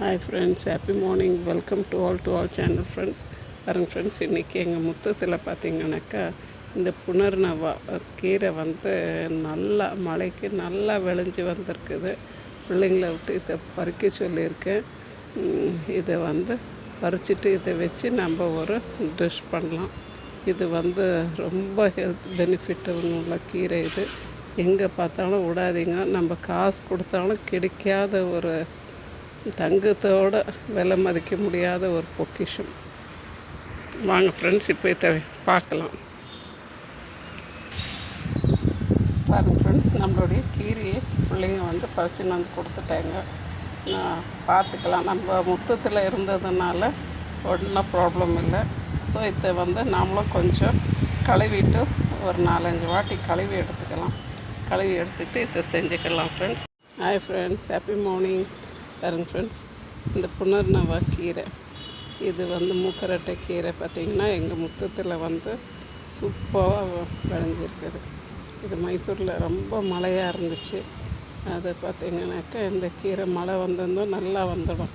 Hi friends, happy morning. Welcome to all channel friends. பாருங்க friends, இன்றைக்கி எங்கள் முத்தத்தில் பார்த்திங்கனாக்கா இந்த புனர்நவா கீரை வந்து நல்லா மழைக்கு நல்லா விளைஞ்சி வந்திருக்குது. பிள்ளைங்களை விட்டு இதை பறிக்க சொல்லியிருக்கேன். இதை வந்து பறிச்சுட்டு இதை வச்சு நம்ம ஒரு டிஷ் பண்ணலாம். இது வந்து ரொம்ப ஹெல்த் பெனிஃபிட் உள்ள கீரை. இது எங்கே பார்த்தாலும் விடாதீங்க. நம்ம காசு கொடுத்தாலும் கிடைக்காத ஒரு தங்கத்தோட விலை மதிக்க முடியாத ஒரு பொக்கிஷம். வாங்க ஃப்ரெண்ட்ஸ், இப்போ இதை பார்க்கலாம். பாருங்க ஃப்ரெண்ட்ஸ், நம்மளுடைய கீரையை பிள்ளைங்க வந்து பறிச்சுன்னு வந்து கொடுத்துட்டாங்க. பார்த்துக்கலாம். நம்ம முத்தத்தில் இருந்ததுனால ஒன்றும் ப்ராப்ளம் இல்லை. ஸோ இதை வந்து நாமளும் கொஞ்சம் கழுவிட்டு ஒரு 4-5 வாட்டி கழுவி எடுத்துக்கலாம். கழுவி எடுத்துக்கிட்டு இதை செஞ்சுக்கலாம் friends. Hi friends, happy morning. பாருங்க ஃப்ரெண்ட்ஸ், இந்த புனர்நவா கீரை இது வந்து மூக்கரட்டை கீரை பார்த்திங்கன்னா எங்கள் முத்தத்தில் வந்து சூப்பராக விளைஞ்சிருக்குது. இது மைசூரில் ரொம்ப மழையாக இருந்துச்சு. அதை பார்த்திங்கனாக்கா இந்த கீரை மழை வந்திருந்தோம் நல்லா வந்துடும்.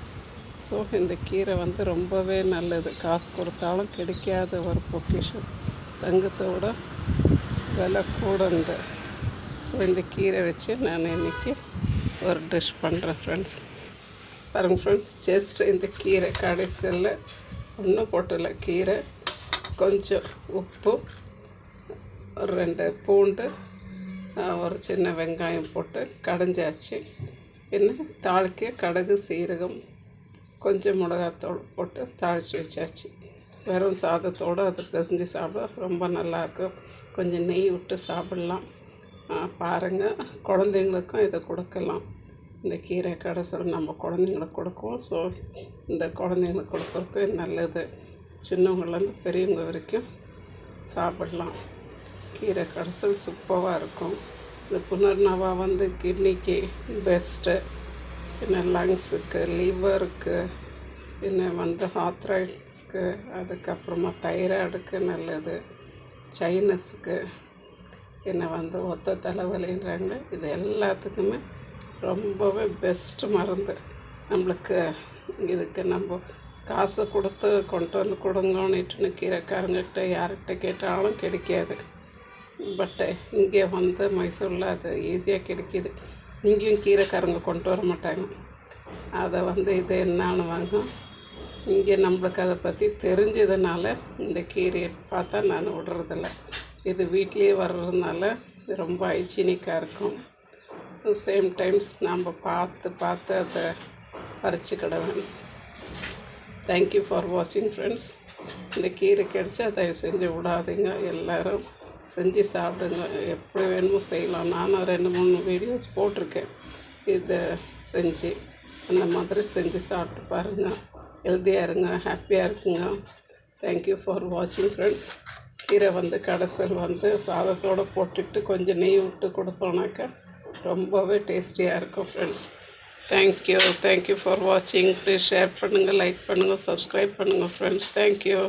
ஸோ இந்த கீரை வந்து ரொம்பவே நல்லது. காசு கொடுத்தாலும் கிடைக்காத ஒரு பொக்கிஷம். தங்கத்தோட விலை கூட. ஸோ இந்த கீரை வச்சு நான் இன்றைக்கி ஒரு டிஷ் பண்ணுறேன் ஃப்ரெண்ட்ஸ். பாருங்கள் ஃப்ரெண்ட்ஸ், ஜஸ்ட் இந்த கீரை கடைசியில் ஒன்றும் போட்டல. கீரை கொஞ்சம் உப்பு, ஒரு 2 பூண்டு, ஒரு சின்ன வெங்காயம் போட்டு கடைஞ்சாச்சு. பின்ன தாளிக்க கடுகு, சீரகம், கொஞ்சம் மிளகாத்தூள் போட்டு தாளித்து வச்சாச்சு. வெறும் சாதத்தோடு அதை பிசைஞ்சு சாப்பிட ரொம்ப நல்லாயிருக்கும். கொஞ்சம் நெய் விட்டு சாப்பிட்லாம். பாருங்கள், குழந்தைங்களுக்கும் இதை கொடுக்கலாம். இந்த கீரை கடைசியில் நம்ம குழந்தைங்களுக்கு கொடுக்குவோம். ஸோ இந்த குழந்தைங்களுக்கு கொடுக்குறதுக்கு நல்லது. சின்னவங்கலேருந்து பெரியவங்க வரைக்கும் சாப்பிடலாம். கீரை கடைசியில் சூப்பராக இருக்கும். இந்த புனர்நவா வந்து கிட்னிக்கு பெஸ்ட்டு. பின்ன லங்ஸுக்கு, லிவருக்கு, பின்ன வந்து ஆர்த்ரைட்ஸ்க்கு, அதுக்கப்புறமா தைராய்டுக்கு நல்லது. சைனஸுக்கு, பின்ன வந்து ஒத்த தலைவலின்றாங்க. இது எல்லாத்துக்குமே ரொம்பவே பெஸ்ட்டு மருந்து. நம்மளுக்கு இதுக்கு நம்ம காசை கொடுத்து கொண்டு வந்து கொடுங்கன்னுட்டுன்னு கீரைக்காரங்கிட்ட யார்கிட்ட கேட்டாலும் கிடைக்காது. பட்டு இங்கே வந்து மைசூரில் அது ஈஸியாக கிடைக்கிது. இங்கேயும் கீரைக்காரங்க கொண்டு வர மாட்டாங்க. அதை வந்து இது என்னான்னு வாங்கும். இங்கே நம்மளுக்கு அதை பற்றி தெரிஞ்சதுனால இந்த கீரையை பார்த்தா நான் விடுறதில்ல. இது வீட்லேயே வர்றதுனால ரொம்ப ஹைஜீனிக்காக இருக்கும். சேம் டைம்ஸ் நாம் பார்த்து அதை பறிச்சுக்கிடுவேன். தேங்க்யூ ஃபார் வாட்சிங் ஃப்ரெண்ட்ஸ். இந்த கீரை கிடச்சா தயவு செஞ்சு விடாதீங்க. எல்லோரும் செஞ்சு சாப்பிடுங்க. எப்படி வேணுமோ செய்யலாம். நானும் 2-3 வீடியோஸ் போட்டிருக்கேன். இதை செஞ்சு அந்த மாதிரி செஞ்சு சாப்பிட்டு பாருங்கள். ஹெல்த்தியாக இருங்க, ஹாப்பியாக இருக்குங்க. தேங்க்யூ ஃபார் வாட்சிங் ஃப்ரெண்ட்ஸ். கீரை வந்து கடைசியில் வந்து சாதத்தோடு போட்டுட்டு கொஞ்சம் நெய் விட்டு கொடுத்தோன்னாக்கா ரொம்பவே டேஸ்டியாக இருக்கும் ஃப்ரெண்ட்ஸ். தேங்க்யூ ஃபார் வாட்சிங். ப்ளீஸ் ஷேர் பண்ணுங்கள், லைக் பண்ணுங்கள், சப்ஸ்கிரைப் பண்ணுங்கள் ஃப்ரெண்ட்ஸ். தேங்க்யூ.